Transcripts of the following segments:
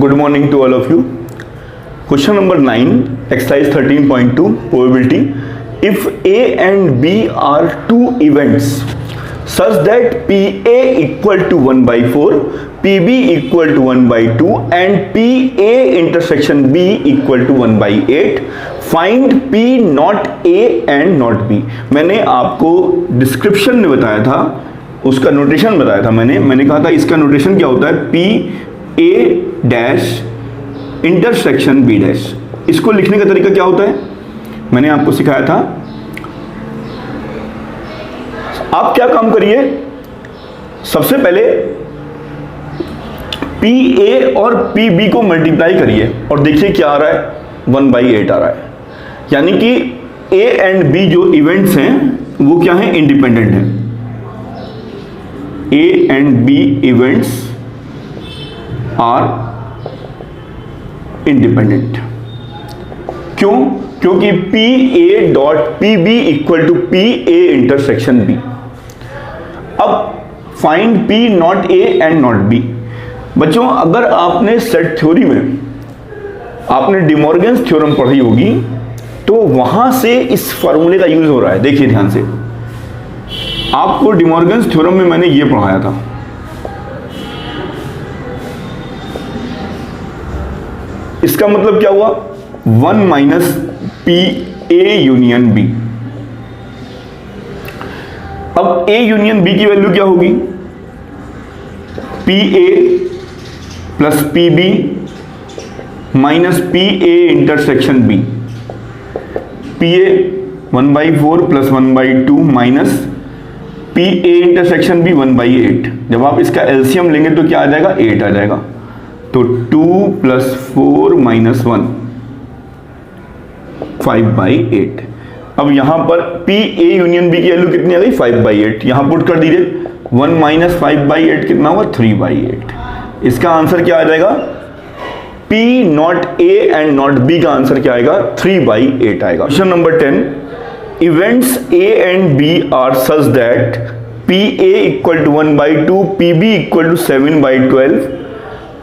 Good morning to all of you. Question number 9, exercise 13.2, probability. If A and B are two events such that PA equal to 1 by 4, PB equal to 1 by 2 and PA intersection B equal to 1 by 8, find P not A and not B. मैंने आपको description में बताया था, उसका notation बताया था। मैंने कहा था इसका नोटेशन क्या होता है, P A dash intersection B dash. इसको लिखने का तरीका क्या होता है, मैंने आपको सिखाया था। आप क्या काम करिए, सबसे पहले PA और PB को मल्टीप्लाई करिए और देखिए क्या आ रहा है, 1/8 आ रहा है। यानी कि A एंड B जो इवेंट्स हैं वो क्या हैं, इंडिपेंडेंट हैं। A and B events are independent. क्यों? क्योंकि PA dot PB equal to PA intersection B। अब find P not A and not B। बच्चों, अगर आपने सेट थ्योरी में आपने डिमॉर्गन्स थ्योरम पढ़ी होगी तो वहां से इस फॉर्मूले का यूज हो रहा है। देखिए ध्यान से, आपको डिमॉर्गन्स थ्योरम में मैंने ये पढ़ाया था। इसका मतलब क्या हुआ, 1 माइनस PA यूनियन B। अब A यूनियन B की वैल्यू क्या होगी, PA plus PB minus PA intersection B। PA 1/4 plus 1/2 minus PA intersection B 1/8। जब आप इसका एलसीएम लेंगे तो क्या आ जाएगा, 8 आ जाएगा। तो 2 प्लस 4 माइनस 1, 5/8। अब यहां पर PA यूनियन B की वैल्यू कितनी आ गई, 5/8। यहां पुट कर दीजिए, 1 माइनस 5/8 कितना हुआ, 3/8। इसका आंसर क्या आ जाएगा, P not A and not B का आंसर क्या आएगा, 3/8 आएगा। Question number 10, events A and B are such that PA equal to 1/2, PB equal to 7/12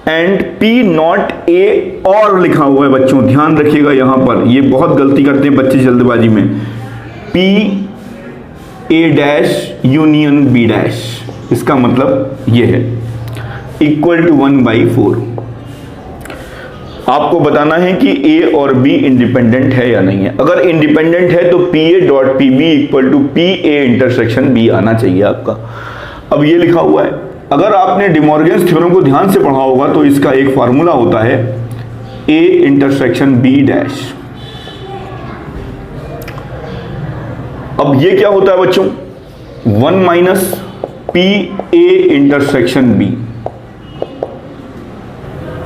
and P not A और लिखा हुआ है। बच्चों ध्यान रखिएगा, यहां पर ये बहुत गलती करते हैं बच्चे जल्दबाजी में। P A dash union B dash, इसका मतलब ये है इक्वल टू 1/4। आपको बताना है कि A और B इंडिपेंडेंट है या नहीं है। अगर इंडिपेंडेंट है तो PA dot PB equal to PA intersection B आना चाहिए आपका। अब ये लिखा हुआ है, अगर आपने डिमॉर्गन्स थ्योरम को ध्यान से पढ़ा होगा तो इसका एक फार्मूला होता है A इंटरसेक्शन B डैश। अब ये क्या होता है बच्चों, 1 माइनस PA इंटरसेक्शन B।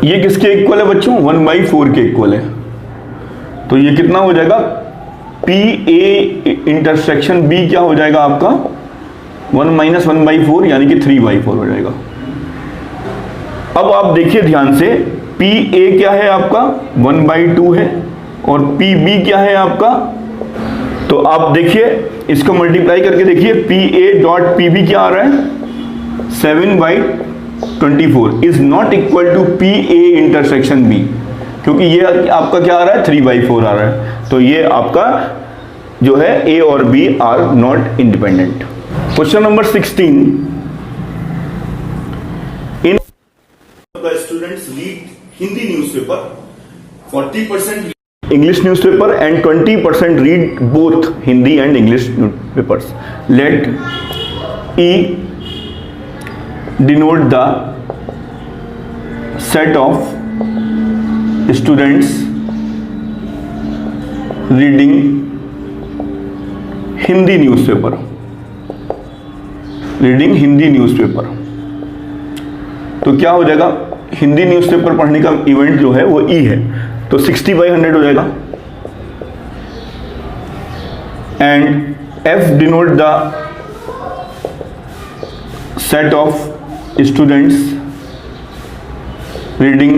ये किसके इक्वल है बच्चों, 1/4 के इक्वल है। तो ये कितना हो जाएगा, PA इंटरसेक्शन B क्या हो जाएगा आपका, 1 माइनस 1/4 यानी कि 3/4 हो जाएगा। अब आप देखिए ध्यान से, PA क्या है आपका, 1/2 है और PB क्या है आपका, तो आप देखिए इसको मल्टीप्लाई करके देखिए, PA डॉट PB क्या आ रहा है, 7/24 is not equal to PA intersection B, क्योंकि ये आपका क्या आ रहा है, 3/4 आ रहा है। तो ये आपका जो है A और B are not independent. Question number 16, in the students read Hindi newspaper, 40% English newspaper and 20% read both Hindi and English newspapers. Let E denote the set of students reading Hindi newspaper. Reading Hindi newspaper. तो क्या हो जाएगा, Hindi newspaper पढ़ने का event जो है वो E है, तो 60/100 हो जाएगा। And F denote the set of students reading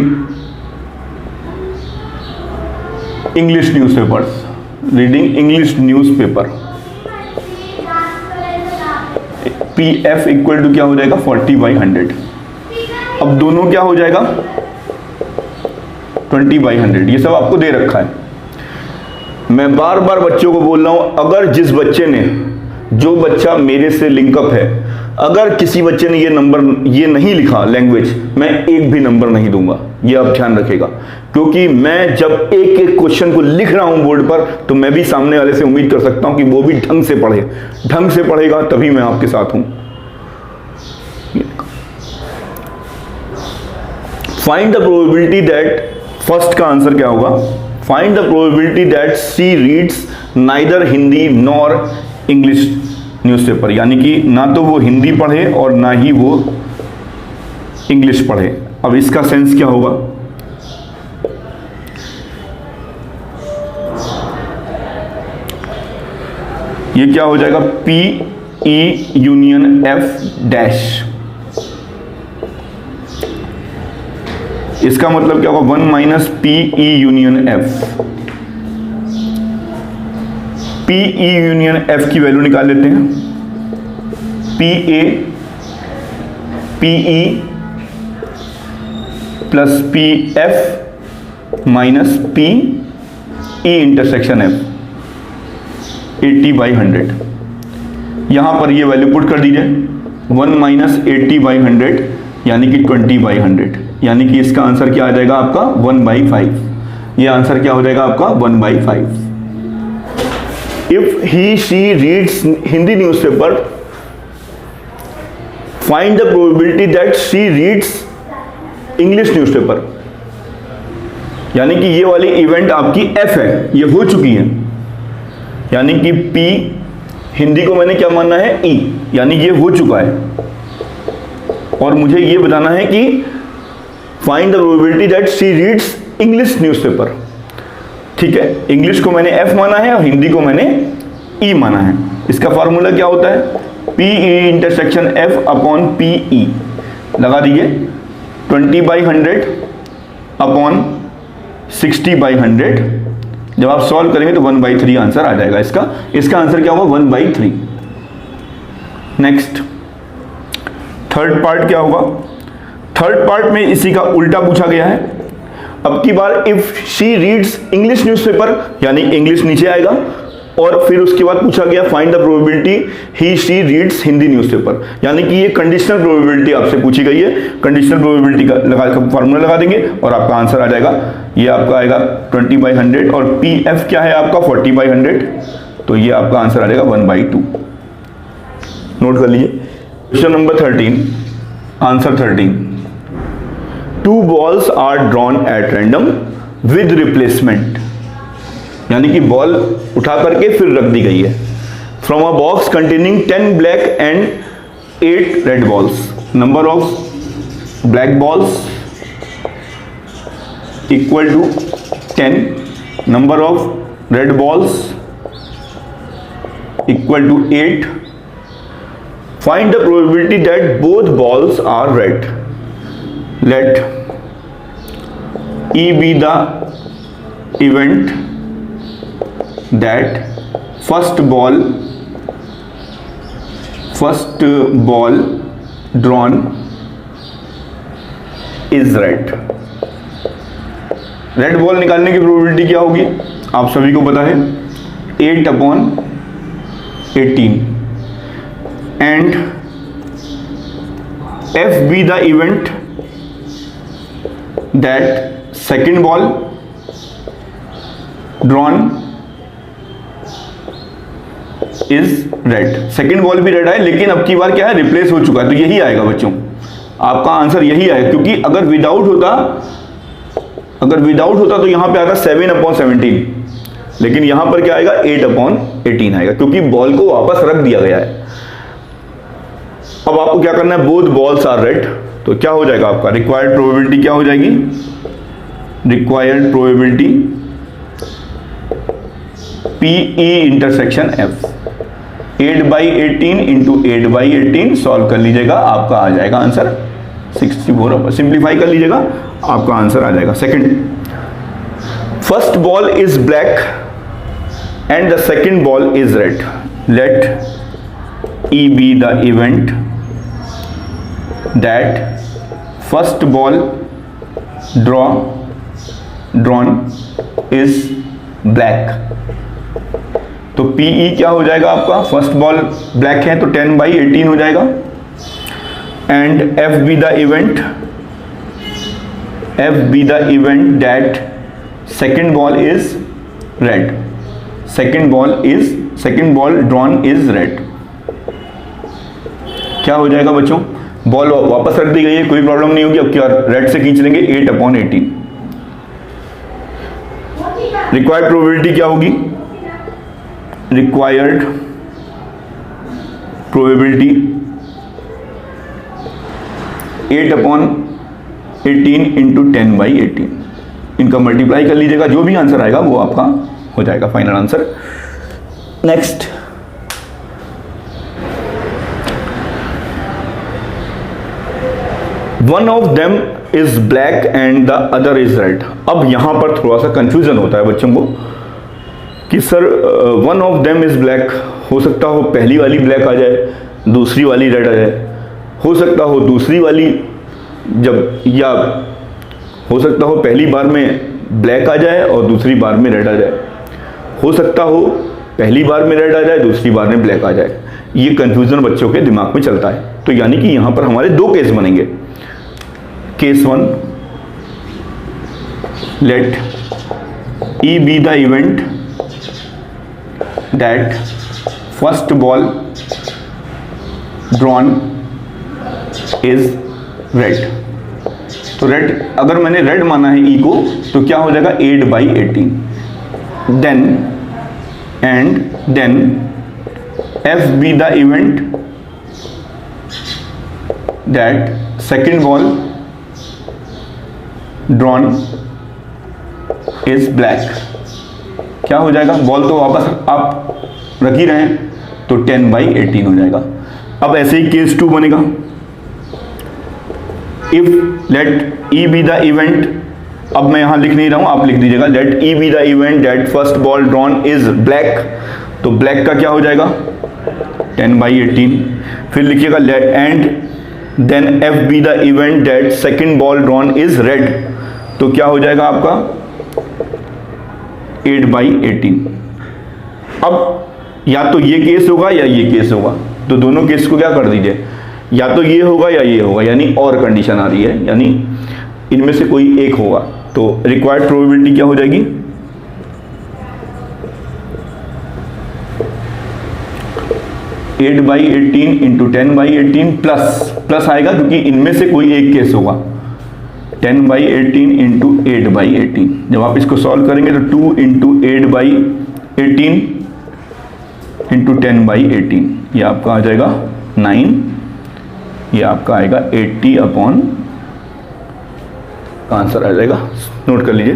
English newspapers, reading English newspaper. PF equal to क्या हो जाएगा, 40/100। अब दोनों क्या हो जाएगा, 20/100, ये सब आपको दे रखा है। मैं बार बार बच्चों को बोल रहा हूं, अगर जिस बच्चे ने, जो बच्चा मेरे से लिंकअप है, अगर किसी बच्चे ने ये नंबर ये नहीं लिखा लैंग्वेज, मैं एक भी नंबर नहीं दूंगा, ये आप ध्यान रखेगा। क्योंकि मैं जब एक एक क्वेश्चन को लिख रहा हूं बोर्ड पर, तो मैं भी सामने वाले से उम्मीद कर सकता हूं कि वो भी ढंग से पढ़े, ढंग से पढ़ेगा तभी मैं आपके साथ हूं। Find the probability that, first का आंसर क्या होगा? Find the probability that she reads neither Hindi nor English newspaper, यानी कि ना तो वो हिंदी पढ़े और ना ही वो इंग्लिश पढ़े। अब इसका सेंस क्या होगा? ये क्या हो जाएगा? P E union F dash. इसका मतलब क्या होगा? 1 minus P E union F। P E union F की वैल्यू निकाल लेते हैं। P A P E plus P F minus P E intersection F, 80/100। यहां पर ये वैल्यू पुट कर दीजिए। 1 माइनस 80/100 यानी कि 20/100, यानी कि इसका आंसर क्या आ जाएगा आपका? 1/5। ये आंसर क्या हो जाएगा आपका? 1/5। If he she reads Hindi newspaper, find the probability that she reads English newspaper। यानी कि ये वाली इवेंट आपकी F है, ये हो चुकी है, यानी कि P हिंदी को मैंने क्या मानना है? E, यानी ये हो चुका है। और मुझे ये बताना है कि find the probability that she reads English newspaper. ठीक है, इंग्लिश को मैंने F माना है और हिंदी को मैंने E माना है। इसका फॉर्मूला क्या होता है? PE intersection F upon PE। लगा दीजिए। 20/100 अपॉन 60/100। जब आप सॉल्व करेंगे तो 1/3 आंसर आ जाएगा इसका। इसका आंसर क्या होगा? 1/3। नेक्स्ट, थर्ड पार्ट क्या होगा? थर्ड पार्ट में इसी का उल्टा पूछा गया है। अब की बार if she reads English newspaper, यानी इंग्लिश नीचे आएगा, और फिर उसके बाद पूछा गया find the probability he she reads Hindi newspaper, यानी कि ये कंडीशनल प्रोबेबिलिटी आपसे पूछी गई है। कंडीशनल प्रोबेबिलिटी का लगा फॉर्मूला लगा देंगे और आपका आंसर आ जाएगा। ये आपका आएगा 20/100 और PF क्या है आपका? 40/100, तो ये आपका आंसर आ जाएगा 1/2। नोट कर लीजिए। Question number 13, answer 13। 2 balls are drawn at random with replacement, यानी कि बॉल उठा करके फिर रख दी गई है। From a box containing 10 black and 8 red balls, number of black balls equal to 10, number of red balls equal to 8। Find the probability that both balls are red. Let E be the event that first ball drawn is red। Red ball निकालने की probability क्या होगी? आप सभी को पता है, 8/18। And F be the event that second ball drawn is red। Second ball भी रेड है, लेकिन अब की बार क्या है? रिप्लेस हो चुका है, तो यही आएगा बच्चों, आपका आंसर यही आएगा। क्योंकि अगर विदाउट होता तो यहां पे आता 7/17, लेकिन यहां पर क्या आएगा? 8/18 आएगा, क्योंकि बॉल को वापस रख दिया गया है। अब आपको क्या करना है? बोथ बॉल्स आर रेड, तो क्या हो जाएगा आपका? रिक्वायर्ड प्रोबेबिलिटी क्या हो जाएगी? Required probability PE intersection F, 8/18 into 8/18 solve कर लीजिएगा, आपका आ जाएगा आंसर 64। सिंप्लीफाई कर लीजिएगा, आपका आंसर आ जाएगा। Second, first ball is black and the second ball is red. Let E be the event that first ball draw drawn is black. तो PE क्या हो जाएगा आपका, फर्स्ट बॉल ब्लैक है तो 10/18 हो जाएगा। And F be the event that second ball is red, second ball drawn is red। क्या हो जाएगा बच्चों, बॉल वापस रख दी गई है, कोई प्रॉब्लम नहीं होगी। अब क्या रेड से खींच लेंगे 8/18। रिक्वायर्ड प्रोबेबिलिटी क्या होगी, रिक्वायर्ड प्रोबेबिलिटी 8/18 इंटू 10/18। इनका मल्टीप्लाई कर लीजिएगा, जो भी आंसर आएगा वो आपका हो जाएगा final answer. Next, one of them is black and the other is red. अब यहां पर थोड़ा सा कंफ्यूजन होता है बच्चों को कि sir one of them is black, हो सकता हो पहली वाली ब्लैक आ जाए, दूसरी वाली रेड आ जाए, हो सकता हो दूसरी वाली या हो सकता हो पहली बार में ब्लैक आ जाए और दूसरी बार में रेड आ जाए, हो सकता हो पहली बार में रेड आ जाए दूसरी बार में ब्लैक आ जाए। ये कंफ्यूजन बच्चों के दिमाग में चलता है। तो यानी कि यहां पर हमारे दो केस बनेंगे। Case 1, let E be the event that first ball drawn is red। तो रेड, अगर मैंने रेड माना है E को, तो क्या हो जाएगा 8/18। Then F be the event that second ball drawn is black। क्या हो जाएगा, बॉल तो वापस आप रख ही रहे हैं तो 10/18 हो जाएगा। अब ऐसे ही केस 2 बनेगा। If late E be the event, अब मैं यहां लिख नहीं रहा हूं, आप लिख दीजिएगा, late E be the event that first ball drawn is black। तो ब्लैक का क्या हो जाएगा 10/18। फिर लिखिएगा and then F be the event that second ball drawn is red। तो क्या हो जाएगा आपका 8/18। अब या तो ये केस होगा या ये केस होगा, तो दोनों केस को क्या कर दीजिए, या तो ये होगा या ये होगा, यानी और कंडीशन आ रही है, यानी इनमें से कोई एक होगा। तो रिक्वायर्ड प्रोबेबिलिटी क्या हो जाएगी, 8/18 इंटू 10/18 प्लस आएगा क्योंकि इनमें से कोई एक केस होगा, 10/18 इंटू 8/18। जब आप इसको सॉल्व करेंगे तो 2 इंटू 8/18 इंटू 10/18, ये आपका आ जाएगा 9, ये आपका आएगा 80 आंसर आ जाएगा, नोट कर लीजिए।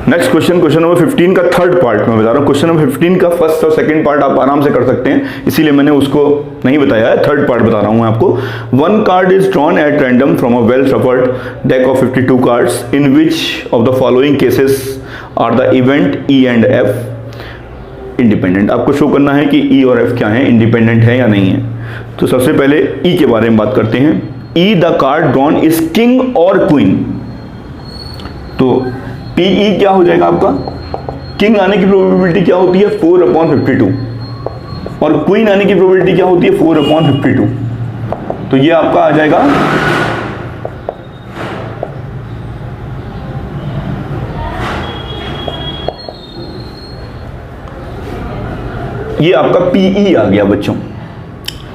नेक्स्ट क्वेश्चन नंबर 15 का थर्ड पार्ट मैं बता रहा हूँ। क्वेश्चन नंबर 15 का फर्स्ट और सेकंड पार्ट आप आराम से कर सकते हैं, इसीलिए मैंने उसको नहीं बताया है, थर्ड पार्ट बता रहा हूँ मैं आपको। One card is drawn at random from a well shuffled deck of 52 cards in which of the following cases are the event E and F independent. आपको शो करना है कि E और F क्या है, इंडिपेंडेंट है या नहीं है। तो सबसे पहले E के बारे में बात करते हैं। E the card drawn is king और क्वीन। तो PE क्या हो जाएगा आपका, किंग आने की प्रोबेबिलिटी क्या होती है 4/52 और क्वीन आने की प्रोबेबिलिटी क्या होती है 4/52। तो ये आपका आ जाएगा ये आपका PE आ गया बच्चों।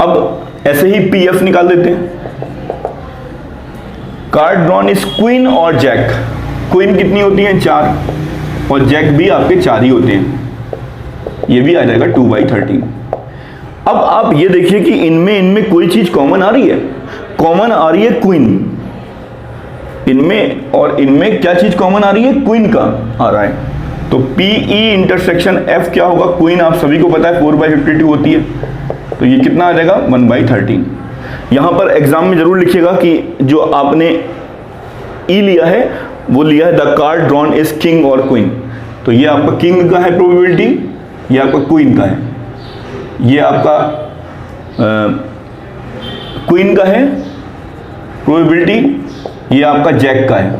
अब ऐसे ही PF निकाल देते हैं। कार्ड ड्रॉन इज क्वीन और जैक। क्वीन कितनी होती है 4 और जैक भी आपके 4 ही होते हैं, ये भी आ जाएगा 2/13। अब आप ये देखिए कि इनमें कोई चीज कॉमन आ रही है, कॉमन आ रही है क्वीन इनमें, और इनमें क्या चीज कॉमन आ रही है, क्वीन का आ रहा है। तो PE इंटरसेक्शन F क्या होगा, क्वीन आप सभी को पता है 4/52 होती है, तो ये कितना आ जाएगा 1/13। यहां पर एग्जाम में जरूर लिखिएगा कि जो आपने E लिया है वो लिया है the card drawn is king और क्वीन। तो ये आपका किंग का है प्रोबेबिलिटी, ये आपका क्वीन का है, ये आपका क्वीन का है प्रोबेबिलिटी, ये आपका जैक का है,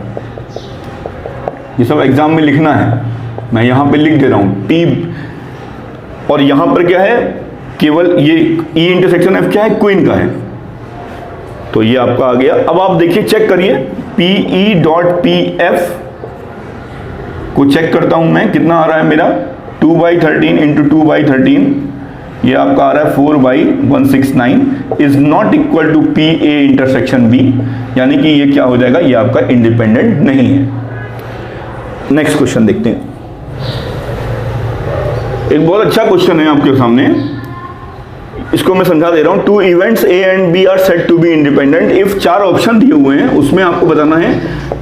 ये सब एग्जाम में लिखना है, मैं यहां पे लिख दे रहा हूं P, और यहां पर क्या है, केवल ये E इंटरसेक्शन F क्या है, क्वीन का है, तो ये आपका आ गया। अब आप देखिए, चेक करिए, PE डॉट PF को चेक करता हूं मैं, कितना आ रहा है मेरा, 2/13 इंटू 2/13, ये आपका आ रहा है 4/169 is not equal to PA intersection B, यानी कि ये क्या हो जाएगा, ये आपका इंडिपेंडेंट नहीं है। नेक्स्ट क्वेश्चन देखते हैं। एक बहुत अच्छा क्वेश्चन है आपके सामने, इसको मैं समझा दे रहा हूं। 2 events A and B are said to be independent if 4 option दिए हुए हैं, उसमें आपको बताना है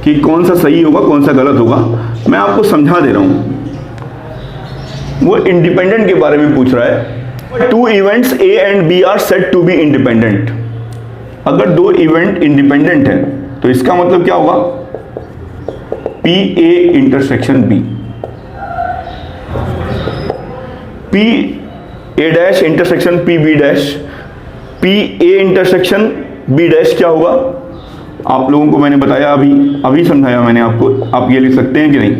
कि कौन सा सही होगा कौन सा गलत होगा। मैं आपको समझा दे रहा हूं, वो इंडिपेंडेंट के बारे में पूछ रहा है। 2 events A and B are said to be independent, अगर 2 इवेंट इंडिपेंडेंट है तो इसका मतलब क्या होगा, PA intersection B, PA dash intersection PB dash, PA intersection B dash क्या होगा, आप लोगों को मैंने बताया, अभी समझाया मैंने आपको, आप ये लिख सकते हैं कि नहीं,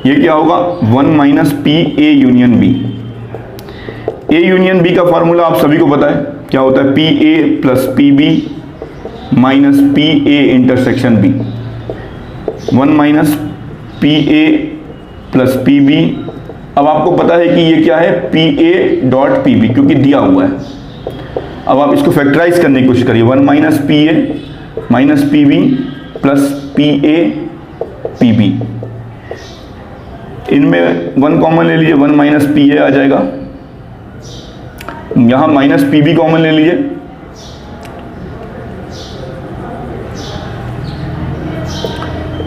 ये क्या होगा, 1 minus PA union B। A union B का फॉर्मूला आप सभी को पता है, क्या होता है, PA plus PB minus PA intersection B, 1 minus PA plus PB। अब आपको पता है कि ये क्या है, PA डॉट PB, क्योंकि दिया हुआ है। अब आप इसको फैक्टराइज करने की कोशिश करिए, 1 minus PA minus PB plus PA PB, इनमें 1 कॉमन ले लीजिए, 1 माइनस PA आ जाएगा, यहां माइनस PB कॉमन ले लीजिए,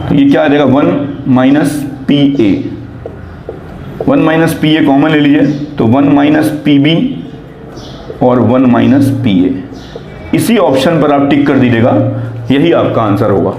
तो ये क्या आ जाएगा, 1 minus PA, 1 minus PA common ले लीजिए, तो 1 माइनस PB और 1 माइनस PA, इसी ऑप्शन पर आप टिक कर दीजिएगा, यही आपका आंसर होगा।